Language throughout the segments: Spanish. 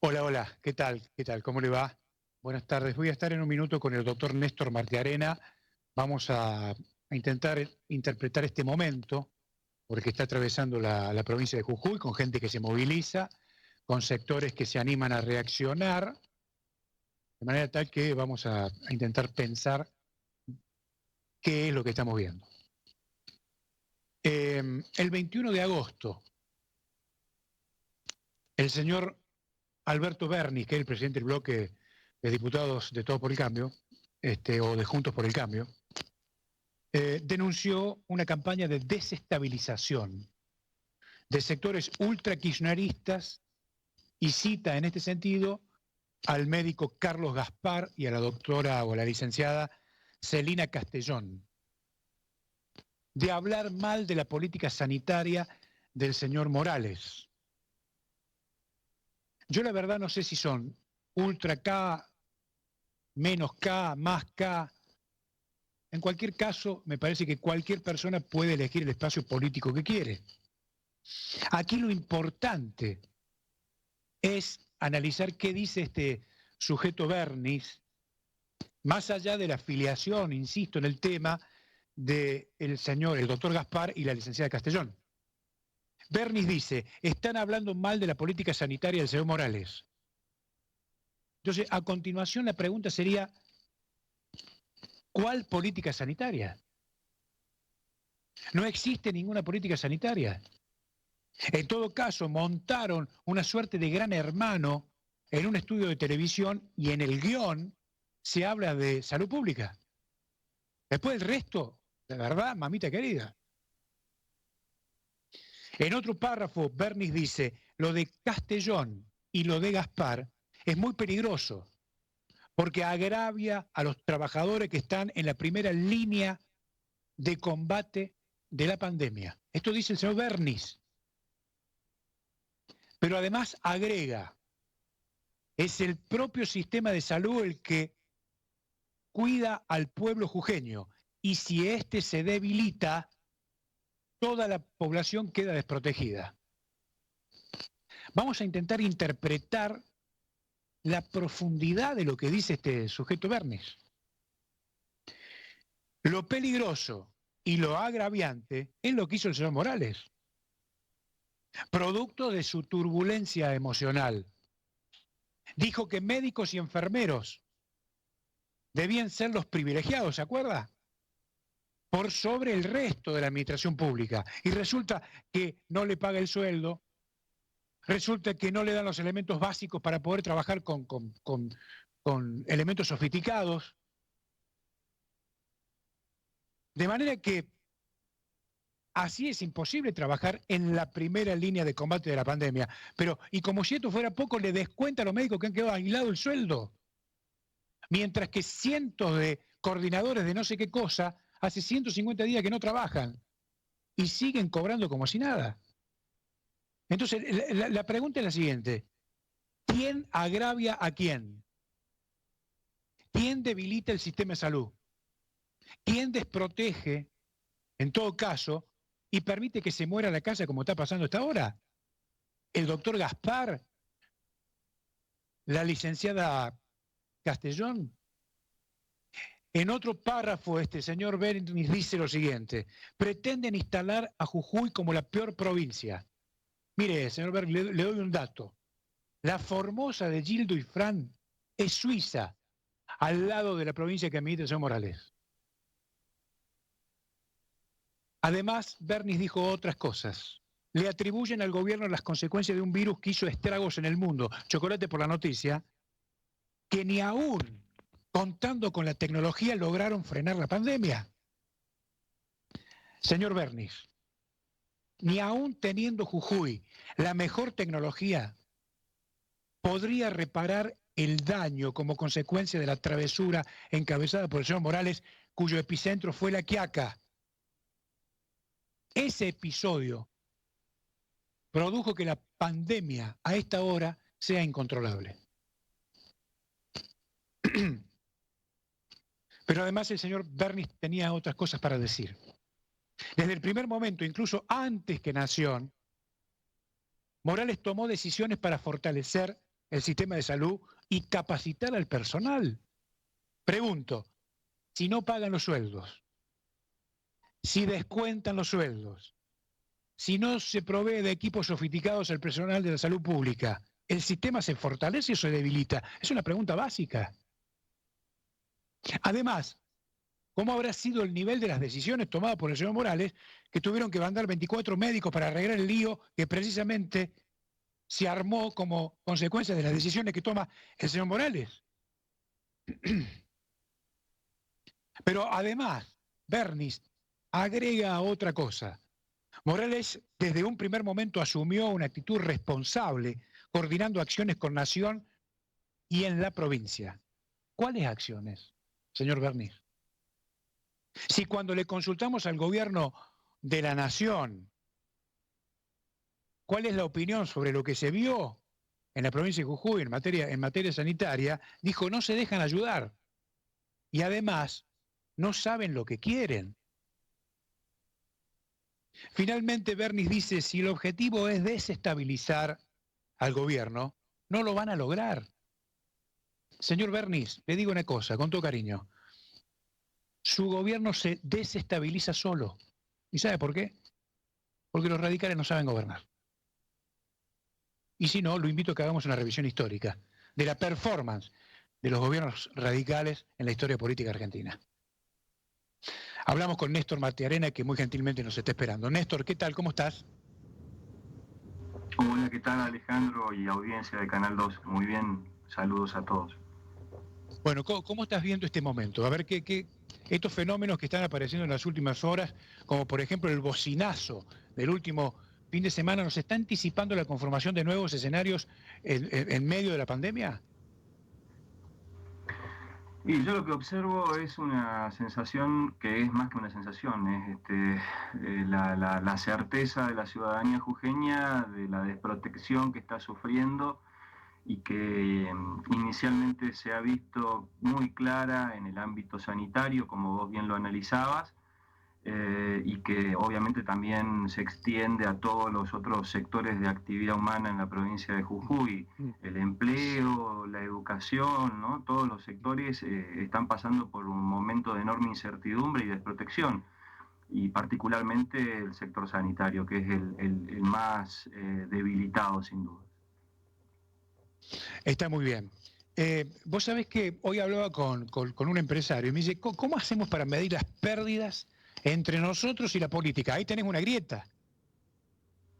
Hola, hola, ¿qué tal? ¿Qué tal? ¿Cómo le va? Buenas tardes. Voy a estar en un minuto con el doctor Néstor Martiarena. Vamos a intentar interpretar este momento, porque está atravesando la provincia de Jujuy, con gente que se moviliza, con sectores que se animan a reaccionar, de manera tal que vamos a intentar pensar qué es lo que estamos viendo. El 21 de agosto, el señor Alberto Berni, que es el presidente del bloque de diputados de Todo por el Cambio, o de Juntos por el Cambio, denunció una campaña de desestabilización de sectores ultra kirchneristas y cita en este sentido al médico Carlos Gaspar y a la doctora o a la licenciada Celina Castellón, de hablar mal de la política sanitaria del señor Morales. Yo la verdad no sé si son ultra K, menos K, más K. En cualquier caso, me parece que cualquier persona puede elegir el espacio político que quiere. Aquí lo importante es analizar qué dice este sujeto Bernis, más allá de la afiliación, insisto, en el tema del señor, el doctor Gaspar y la licenciada Castellón. Bernis dice, están hablando mal de la política sanitaria del señor Morales. Entonces, a continuación la pregunta sería, ¿cuál política sanitaria? No existe ninguna política sanitaria. En todo caso, montaron una suerte de gran hermano en un estudio de televisión y en el guión se habla de salud pública. Después el resto, de verdad, mamita querida. En otro párrafo, Bernis dice, lo de Castellón y lo de Gaspar es muy peligroso porque agravia a los trabajadores que están en la primera línea de combate de la pandemia. Esto dice el señor Bernis. Pero además agrega, es el propio sistema de salud el que cuida al pueblo jujeño y si éste se debilita, toda la población queda desprotegida. Vamos a intentar interpretar la profundidad de lo que dice este sujeto Bernis. Lo peligroso y lo agraviante es lo que hizo el señor Morales, producto de su turbulencia emocional. Dijo que médicos y enfermeros debían ser los privilegiados, ¿se acuerda? Por sobre el resto de la administración pública. Y resulta que no le paga el sueldo, resulta que no le dan los elementos básicos para poder trabajar con elementos sofisticados. De manera que así es imposible trabajar en la primera línea de combate de la pandemia. Pero, y como si esto fuera poco, le descuenta a los médicos que han quedado aislados el sueldo. Mientras que cientos de coordinadores de no sé qué cosa hace 150 días que no trabajan y siguen cobrando como si nada. Entonces, la pregunta es la siguiente. ¿Quién agravia a quién? ¿Quién debilita el sistema de salud? ¿Quién desprotege, en todo caso, y permite que se muera la casa como está pasando hasta ahora? ¿El doctor Gaspar? ¿La licenciada Castellón? En otro párrafo, este señor Bernis dice lo siguiente, pretenden instalar a Jujuy como la peor provincia. Mire, señor Bernis, le doy un dato. La Formosa de Gildo y Fran es Suiza, al lado de la provincia que administra el señor Morales. Además, Bernis dijo otras cosas. Le atribuyen al gobierno las consecuencias de un virus que hizo estragos en el mundo. Chocolate por la noticia, que ni aún contando con la tecnología lograron frenar la pandemia. Señor Bernis, ni aún teniendo Jujuy la mejor tecnología, podría reparar el daño como consecuencia de la travesura encabezada por el señor Morales, cuyo epicentro fue La Quiaca. Ese episodio produjo que la pandemia a esta hora sea incontrolable. Pero además el señor Bernis tenía otras cosas para decir. Desde el primer momento, incluso antes que Nación, Morales tomó decisiones para fortalecer el sistema de salud y capacitar al personal. Pregunto, si no pagan los sueldos, si descuentan los sueldos, si no se provee de equipos sofisticados al personal de la salud pública, ¿el sistema se fortalece o se debilita? Es una pregunta básica. Además, ¿cómo habrá sido el nivel de las decisiones tomadas por el señor Morales, que tuvieron que mandar 24 médicos para arreglar el lío que precisamente se armó como consecuencia de las decisiones que toma el señor Morales? Pero además, Bernis agrega otra cosa. Morales desde un primer momento asumió una actitud responsable, coordinando acciones con Nación y en la provincia. ¿Cuáles acciones, señor Bernis? Si cuando le consultamos al gobierno de la Nación, ¿cuál es la opinión sobre lo que se vio en la provincia de Jujuy en materia sanitaria? Dijo, no se dejan ayudar. Y además, no saben lo que quieren. Finalmente, Bernis dice, si el objetivo es desestabilizar al gobierno, no lo van a lograr. Señor Bernis, le digo una cosa, con todo cariño. Su gobierno se desestabiliza solo. ¿Y sabe por qué? Porque los radicales no saben gobernar. Y si no, lo invito a que hagamos una revisión histórica de la performance de los gobiernos radicales en la historia política argentina. Hablamos con Néstor Martiarena, que muy gentilmente nos está esperando. Néstor, ¿qué tal? ¿Cómo estás? Hola, ¿qué tal Alejandro y audiencia de Canal 2? Muy bien, saludos a todos. Bueno, ¿cómo estás viendo este momento? A ver, estos fenómenos que están apareciendo en las últimas horas, como por ejemplo el bocinazo del último fin de semana, ¿nos está anticipando la conformación de nuevos escenarios en medio de la pandemia? Y yo lo que observo es una sensación que es más que una sensación, es la certeza de la ciudadanía jujeña de la desprotección que está sufriendo y que inicialmente se ha visto muy clara en el ámbito sanitario, como vos bien lo analizabas, y que obviamente también se extiende a todos los otros sectores de actividad humana en la provincia de Jujuy. El empleo, la educación, ¿no? Todos los sectores están pasando por un momento de enorme incertidumbre y desprotección, y particularmente el sector sanitario, que es el más debilitado sin duda. Está muy bien. Vos sabés que hoy hablaba con un empresario y me dice, ¿cómo hacemos para medir las pérdidas entre nosotros y la política? Ahí tenés una grieta,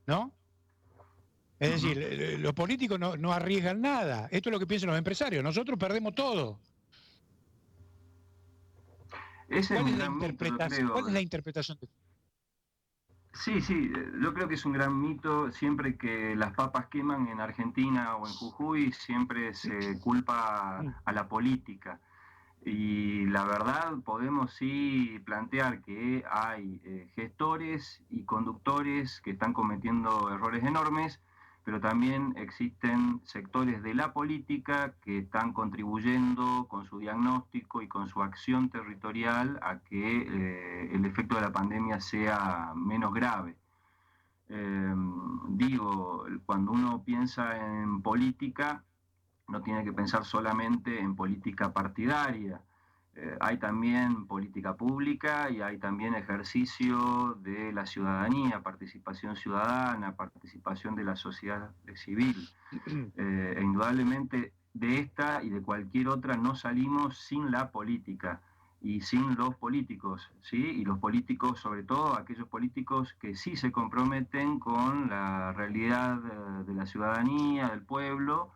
¿no? Es decir, los políticos no arriesgan nada. Esto es lo que piensan los empresarios. Nosotros perdemos todo. Ese es ¿Cuál un es la gran mito, yo interpretación? ¿Cuál es creo. la interpretación de Sí, sí, yo creo que es un gran mito. Siempre que las papas queman en Argentina o en Jujuy, siempre se culpa a la política. Y la verdad, podemos sí plantear que hay gestores y conductores que están cometiendo errores enormes, pero también existen sectores de la política que están contribuyendo con su diagnóstico y con su acción territorial a que el efecto de la pandemia sea menos grave. Digo, cuando uno piensa en política, no tiene que pensar solamente en política partidaria. Hay también política pública y hay también ejercicio de la ciudadanía, participación ciudadana, participación de la sociedad civil. E indudablemente de esta y de cualquier otra no salimos sin la política y sin los políticos, ¿sí? Y los políticos, sobre todo aquellos políticos que sí se comprometen con la realidad de la ciudadanía, del pueblo,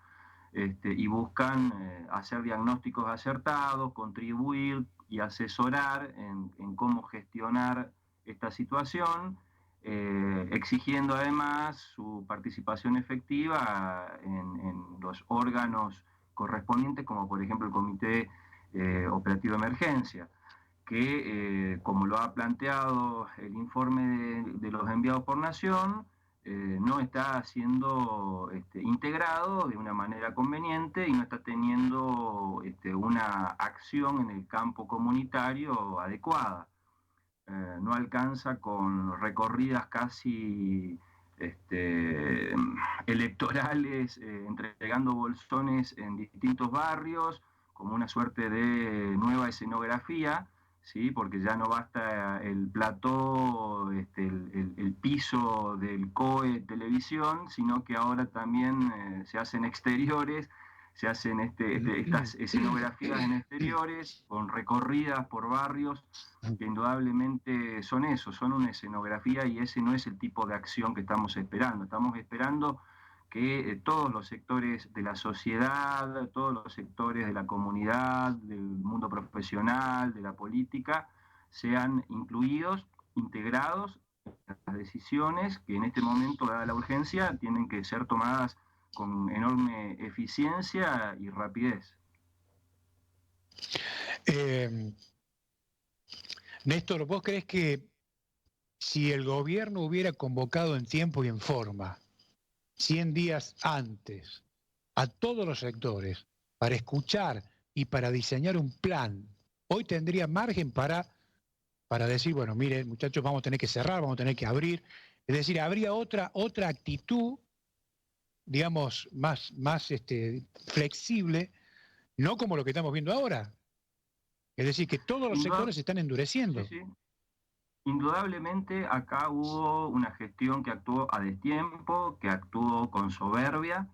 y buscan hacer diagnósticos acertados, contribuir y asesorar en cómo gestionar esta situación, exigiendo además su participación efectiva en los órganos correspondientes, como por ejemplo el Comité Operativo de Emergencia, que, como lo ha planteado el informe de los enviados por Nación, no está siendo integrado de una manera conveniente y no está teniendo una acción en el campo comunitario adecuada. No alcanza con recorridas casi electorales, entregando bolsones en distintos barrios, como una suerte de nueva escenografía, ¿sí? Porque ya no basta el plató, el piso del COE televisión, sino que ahora también se hacen exteriores, se hacen estas escenografías en exteriores, con recorridas por barrios, que indudablemente son eso, son una escenografía, y ese no es el tipo de acción que estamos esperando. Estamos esperando que todos los sectores de la sociedad, todos los sectores de la comunidad, del mundo profesional, de la política, sean incluidos, integrados en las decisiones que en este momento, dada la urgencia, tienen que ser tomadas con enorme eficiencia y rapidez. Néstor, ¿vos crees que si el gobierno hubiera convocado en tiempo y en forma, 100 días antes, a todos los sectores, para escuchar y para diseñar un plan, hoy tendría margen para decir, bueno, miren, muchachos, vamos a tener que cerrar, vamos a tener que abrir? Es decir, habría otra actitud, digamos, más flexible, no como lo que estamos viendo ahora. Es decir, que todos los sectores se están endureciendo. Sí, sí. Indudablemente acá hubo una gestión que actuó a destiempo, que actuó con soberbia,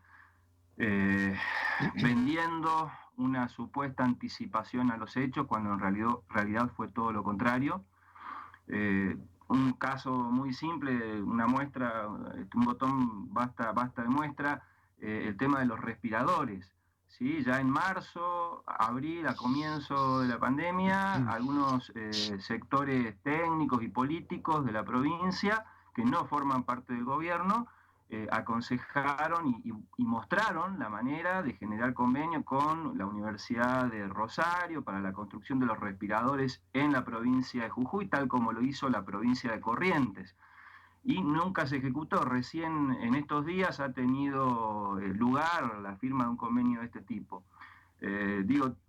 vendiendo una supuesta anticipación a los hechos, cuando en realidad fue todo lo contrario. Un caso muy simple, una muestra, un botón basta de muestra, el tema de los respiradores. ¿Sí? Ya en marzo, abril, a comienzo de la pandemia, algunos sectores técnicos y políticos de la provincia, que no forman parte del gobierno, aconsejaron y mostraron la manera de generar convenio con la Universidad de Rosario para la construcción de los respiradores en la provincia de Jujuy, tal como lo hizo la provincia de Corrientes. Y nunca se ejecutó. Recién en estos días ha tenido lugar la firma de un convenio de este tipo.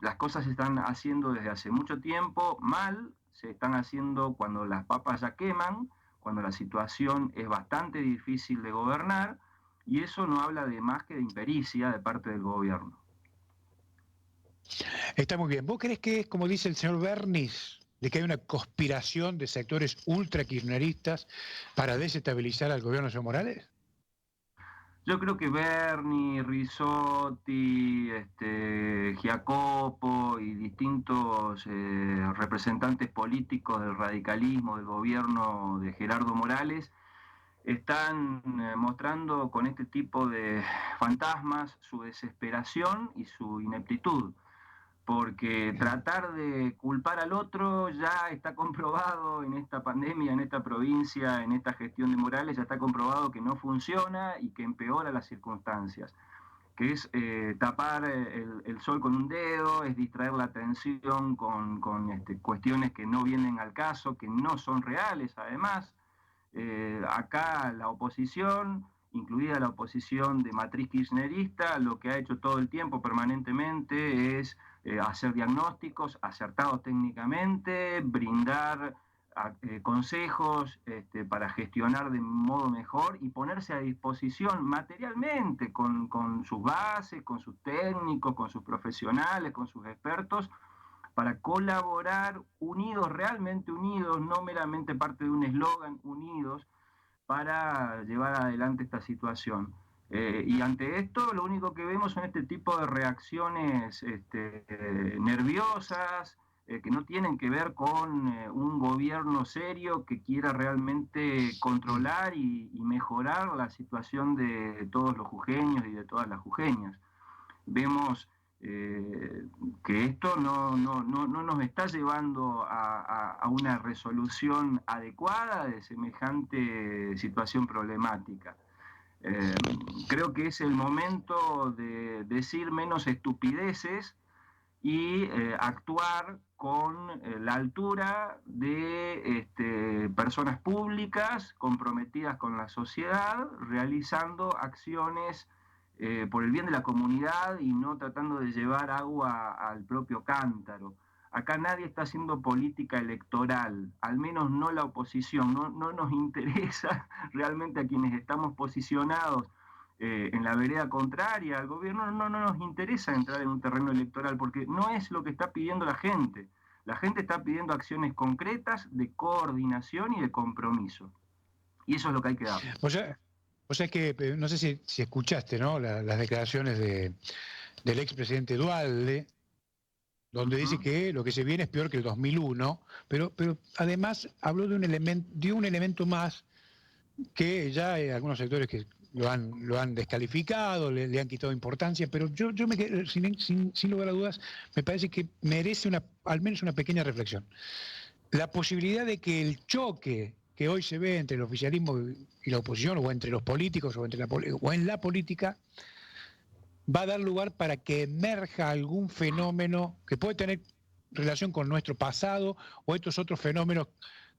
Las cosas se están haciendo desde hace mucho tiempo mal, se están haciendo cuando las papas ya queman, cuando la situación es bastante difícil de gobernar, y eso no habla de más que de impericia de parte del gobierno. Está muy bien. ¿Vos crees que es, como dice el señor Bernis, de que hay una conspiración de sectores ultra kirchneristas para desestabilizar al gobierno de Evo Morales? Yo creo que Berni, Risotti, Giacopo y distintos representantes políticos del radicalismo, del gobierno de Gerardo Morales, están mostrando con este tipo de fantasmas su desesperación y su ineptitud, porque tratar de culpar al otro ya está comprobado en esta pandemia, en esta provincia, en esta gestión de Morales, ya está comprobado que no funciona y que empeora las circunstancias, que es tapar el sol con un dedo, es distraer la atención con cuestiones que no vienen al caso, que no son reales además. Acá la oposición, incluida la oposición de matriz kirchnerista, lo que ha hecho todo el tiempo permanentemente es hacer diagnósticos acertados técnicamente, brindar consejos para gestionar de modo mejor y ponerse a disposición materialmente con sus bases, con sus técnicos, con sus profesionales, con sus expertos, para colaborar unidos, realmente unidos, no meramente parte de un eslogan, unidos, para llevar adelante esta situación. Y ante esto lo único que vemos son este tipo de reacciones nerviosas, que no tienen que ver con un gobierno serio que quiera realmente controlar y mejorar la situación de todos los jujeños y de todas las jujeñas. Vemos que esto no nos está llevando a una resolución adecuada de semejante situación problemática. Creo que es el momento de decir menos estupideces y actuar con la altura de personas públicas comprometidas con la sociedad, realizando acciones por el bien de la comunidad y no tratando de llevar agua al propio cántaro. acá nadie está haciendo política electoral, al menos no la oposición, no nos interesa realmente a quienes estamos posicionados en la vereda contraria al gobierno, no nos interesa entrar en un terreno electoral, porque no es lo que está pidiendo la gente. La gente está pidiendo acciones concretas de coordinación y de compromiso. Y eso es lo que hay que dar. O sea que, no sé si escuchaste, ¿no? Las declaraciones del expresidente Dualde, donde dice que lo que se viene es peor que el 2001, pero además habló dio un elemento más que ya hay algunos sectores que lo han descalificado, le han quitado importancia, pero yo me quedé, sin lugar a dudas, me parece que merece al menos una pequeña reflexión. La posibilidad de que el choque que hoy se ve entre el oficialismo y la oposición, o entre los políticos, o en la política, va a dar lugar para que emerja algún fenómeno que puede tener relación con nuestro pasado o estos otros fenómenos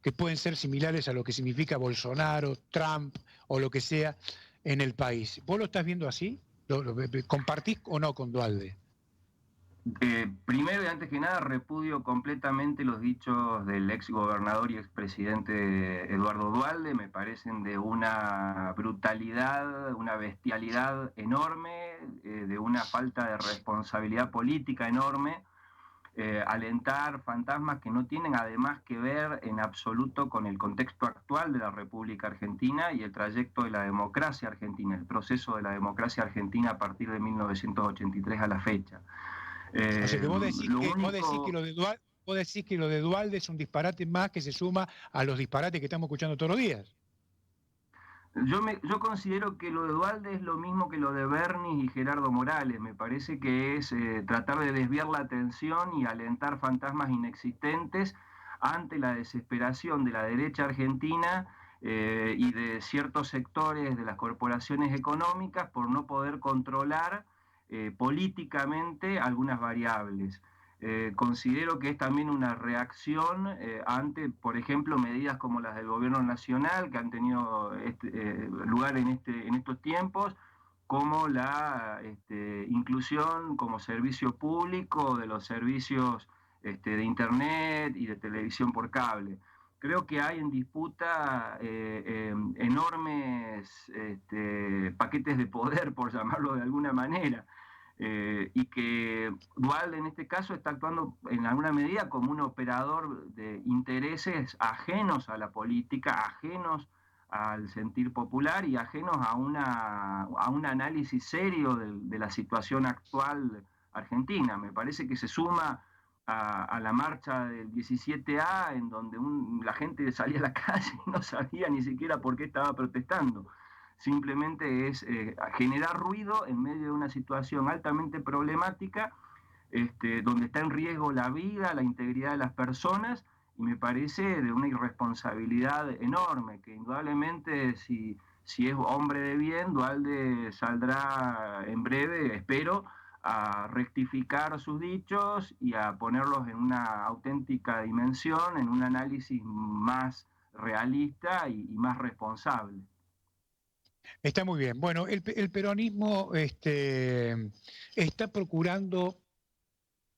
que pueden ser similares a lo que significa Bolsonaro, Trump o lo que sea en el país. ¿Vos lo estás viendo así? ¿Lo compartís o no con Dualde? Primero y antes que nada, repudio completamente los dichos del ex gobernador y expresidente Eduardo Dualde. Me parecen de una brutalidad, una bestialidad enorme, de una falta de responsabilidad política enorme. Alentar fantasmas que no tienen además que ver en absoluto con el contexto actual de la República Argentina y el trayecto de la democracia argentina, el proceso de la democracia argentina a partir de 1983 a la fecha. O sea que vos decís que lo de Dualde es un disparate más que se suma a los disparates que estamos escuchando todos los días. Yo considero que lo de Dualde es lo mismo que lo de Bernis y Gerardo Morales. Me parece que es tratar de desviar la atención y alentar fantasmas inexistentes ante la desesperación de la derecha argentina y de ciertos sectores de las corporaciones económicas por no poder controlar políticamente algunas variables. Considero que es también una reacción ante, por ejemplo, medidas como las del gobierno nacional que han tenido lugar en estos tiempos, como la inclusión como servicio público de los servicios de Internet y de televisión por cable. Creo que hay en disputa enormes paquetes de poder, por llamarlo de alguna manera. Y que Dualde en este caso está actuando en alguna medida como un operador de intereses ajenos a la política, ajenos al sentir popular y ajenos a un análisis serio de la situación actual argentina. Me parece que se suma a la marcha del 17A, en donde la gente salía a la calle y no sabía ni siquiera por qué estaba protestando. Simplemente es generar ruido en medio de una situación altamente problemática, donde está en riesgo la vida, la integridad de las personas, y me parece de una irresponsabilidad enorme, que indudablemente si es hombre de bien, Dualde saldrá en breve, espero, a rectificar sus dichos y a ponerlos en una auténtica dimensión, en un análisis más realista y más responsable. Está muy bien. Bueno, el peronismo está procurando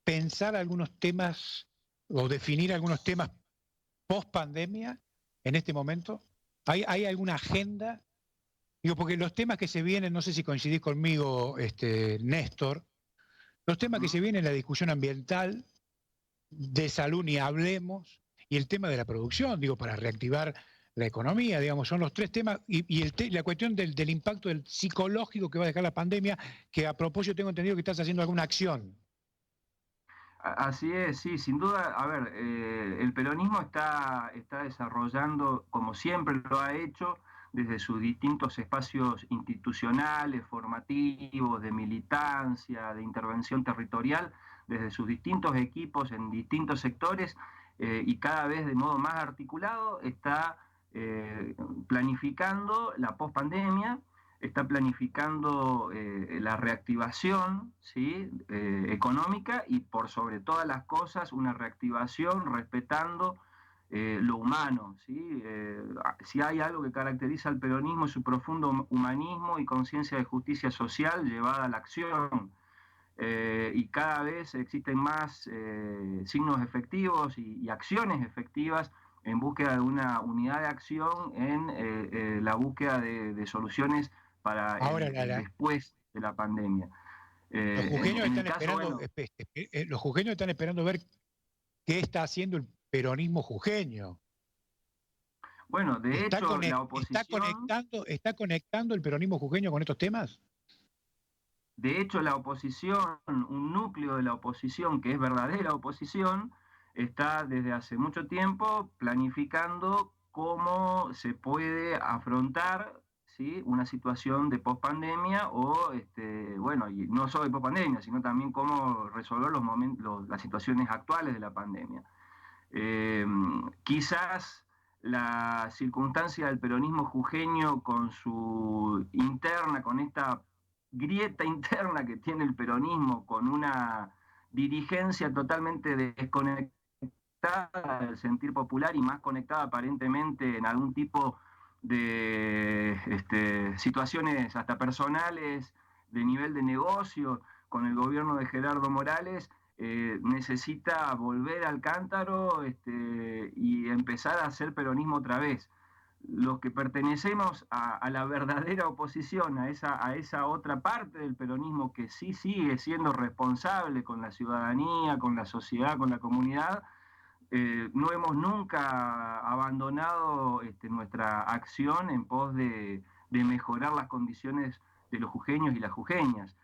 pensar algunos temas o definir algunos temas post pandemia en este momento. ¿Hay alguna agenda? Digo, porque los temas que se vienen, no sé si coincidís conmigo, Néstor, los temas que se vienen, la discusión ambiental, de salud ni hablemos, y el tema de la producción, digo, para reactivar la economía, digamos, son los tres temas, y la cuestión del impacto del psicológico que va a dejar la pandemia, que a propósito tengo entendido que estás haciendo alguna acción. Así es, sí, sin duda, a ver, el peronismo está desarrollando, como siempre lo ha hecho, desde sus distintos espacios institucionales, formativos, de militancia, de intervención territorial, desde sus distintos equipos en distintos sectores y cada vez de modo más articulado, está planificando la pospandemia, está planificando la reactivación, ¿sí? Económica y por sobre todas las cosas una reactivación respetando lo humano. ¿Sí? Si hay algo que caracteriza al peronismo es su profundo humanismo y conciencia de justicia social llevada a la acción. y cada vez existen más signos efectivos y acciones efectivas en búsqueda de una unidad de acción en la búsqueda de soluciones para Ahora, el después de la pandemia. los jujeños En el están caso, esperando, bueno, los jujeños están esperando ver qué está haciendo el peronismo jujeño. bueno, de hecho, la oposición, Está conectando el peronismo jujeño con estos temas? un núcleo de la oposición, que es verdadera oposición, está desde hace mucho tiempo planificando cómo se puede afrontar, ¿sí?, una situación de pospandemia o, bueno, y no solo de pospandemia, sino también cómo resolver las situaciones actuales de la pandemia. Eh, Quizás la circunstancia del peronismo jujeño con su interna, con esta grieta interna que tiene el peronismo, con una dirigencia totalmente desconectada del sentir popular y más conectada aparentemente en algún tipo de situaciones hasta personales, de nivel de negocio, con el gobierno de Gerardo Morales, necesita volver al cántaro y empezar a hacer peronismo otra vez. Los que pertenecemos a la verdadera oposición, a esa otra parte del peronismo que sí sigue siendo responsable con la ciudadanía, con la sociedad, con la comunidad, no hemos nunca abandonado nuestra acción en pos de mejorar las condiciones de los jujeños y las jujeñas.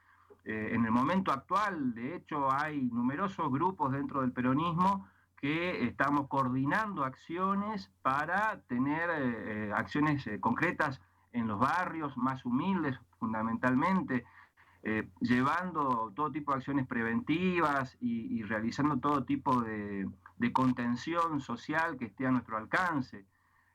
En el momento actual, de hecho, hay numerosos grupos dentro del peronismo que estamos coordinando acciones para tener acciones concretas en los barrios más humildes, fundamentalmente, llevando todo tipo de acciones preventivas y realizando todo tipo de contención social que esté a nuestro alcance.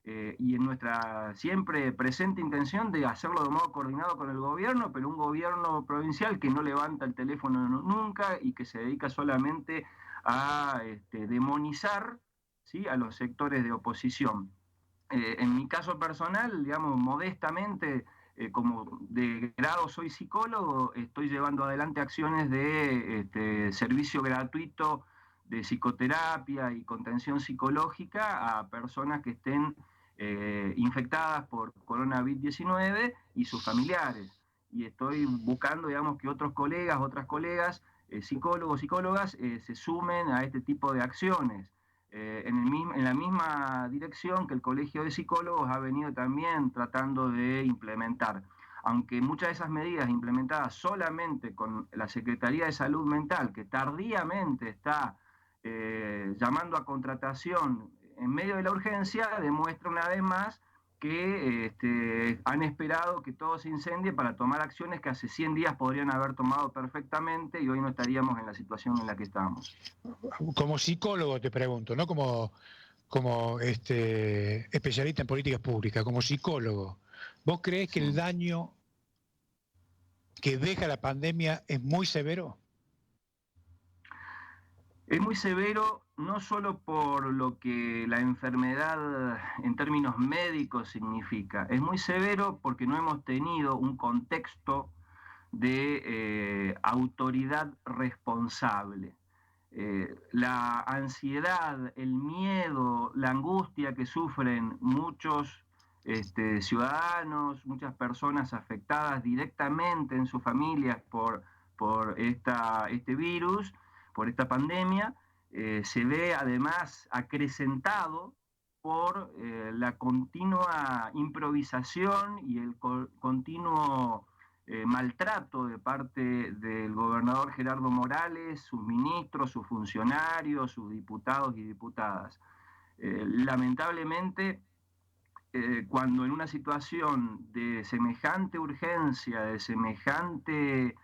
Y en nuestra siempre presente intención de hacerlo de modo coordinado con el gobierno, pero un gobierno provincial que no levanta el teléfono nunca y que se dedica solamente a demonizar, ¿sí?, a los sectores de oposición. En mi caso personal, digamos, modestamente, como de grado soy psicólogo, estoy llevando adelante acciones de servicio gratuito de psicoterapia y contención psicológica a personas que estén infectadas por coronavirus-19 y sus familiares. Y estoy buscando, digamos, que otros colegas, otras colegas, psicólogos, psicólogas, se sumen a este tipo de acciones. En la misma dirección que el Colegio de Psicólogos ha venido también tratando de implementar. Aunque muchas de esas medidas implementadas solamente con la Secretaría de Salud Mental, que tardíamente está llamando a contratación en medio de la urgencia, demuestra una vez más que han esperado que todo se incendie para tomar acciones que hace 100 días podrían haber tomado perfectamente y hoy no estaríamos en la situación en la que estamos. Como psicólogo te pregunto, no como especialista en políticas públicas, como psicólogo, ¿vos creés que el Sí. daño que deja la pandemia es muy severo? Es muy severo no solo por lo que la enfermedad en términos médicos significa, es muy severo porque no hemos tenido un contexto de autoridad responsable. La ansiedad, el miedo, la angustia que sufren muchos ciudadanos, muchas personas afectadas directamente en sus familias por este virus, por esta pandemia, se ve además acrecentado por la continua improvisación y el continuo maltrato de parte del gobernador Gerardo Morales, sus ministros, sus funcionarios, sus diputados y diputadas. Lamentablemente, cuando en una situación de semejante urgencia, de semejante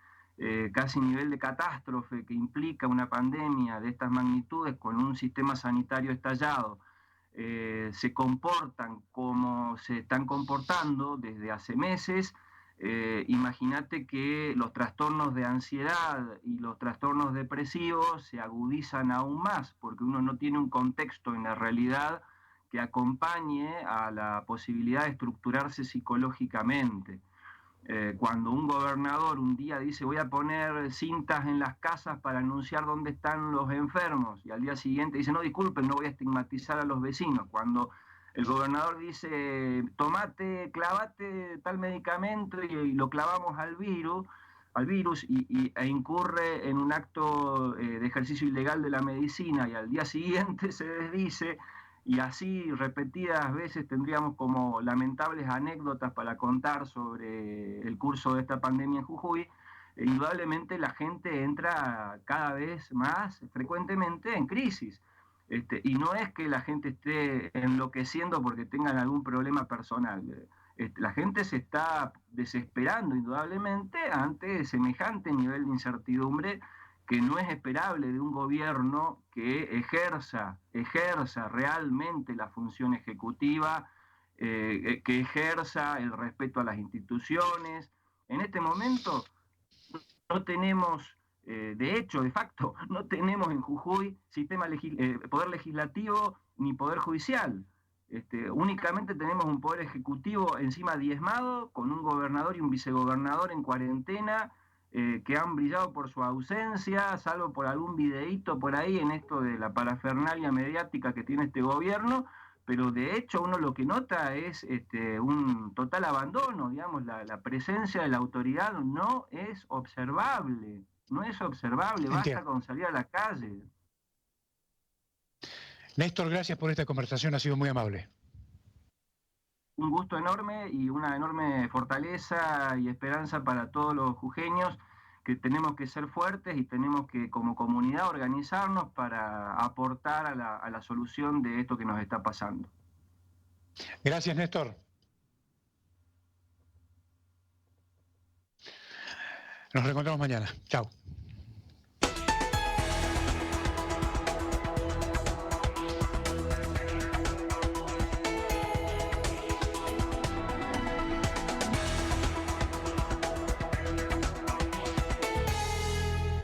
casi nivel de catástrofe que implica una pandemia de estas magnitudes con un sistema sanitario estallado, se comportan como se están comportando desde hace meses, imagínate que los trastornos de ansiedad y los trastornos depresivos se agudizan aún más, porque uno no tiene un contexto en la realidad que acompañe a la posibilidad de estructurarse psicológicamente. Cuando un gobernador un día dice voy a poner cintas en las casas para anunciar dónde están los enfermos, y al día siguiente dice no, disculpen, no voy a estigmatizar a los vecinos. Cuando el gobernador dice tomate, clavate tal medicamento y lo clavamos al virus e incurre en un acto de ejercicio ilegal de la medicina, y al día siguiente se desdice, y así repetidas veces tendríamos como lamentables anécdotas para contar sobre el curso de esta pandemia en Jujuy. Indudablemente la gente entra cada vez más frecuentemente en crisis. Y no es que la gente esté enloqueciendo porque tengan algún problema personal. La gente se está desesperando indudablemente ante semejante nivel de incertidumbre que no es esperable de un gobierno que ejerza realmente la función ejecutiva, que ejerza el respeto a las instituciones. En este momento no tenemos, de hecho, de facto, no tenemos en Jujuy poder legislativo ni poder judicial. Únicamente tenemos un poder ejecutivo encima diezmado, con un gobernador y un vicegobernador en cuarentena, que han brillado por su ausencia, salvo por algún videíto por ahí en esto de la parafernalia mediática que tiene este gobierno, pero de hecho uno lo que nota es un total abandono, digamos, la presencia de la autoridad no es observable, basta Entiendo. con salir a la calle. Néstor, gracias por esta conversación, ha sido muy amable. Un gusto enorme y una enorme fortaleza y esperanza para todos los jujeños, que tenemos que ser fuertes y tenemos que como comunidad organizarnos para aportar a la solución de esto que nos está pasando. Gracias, Néstor. Nos reencontramos mañana. Chao.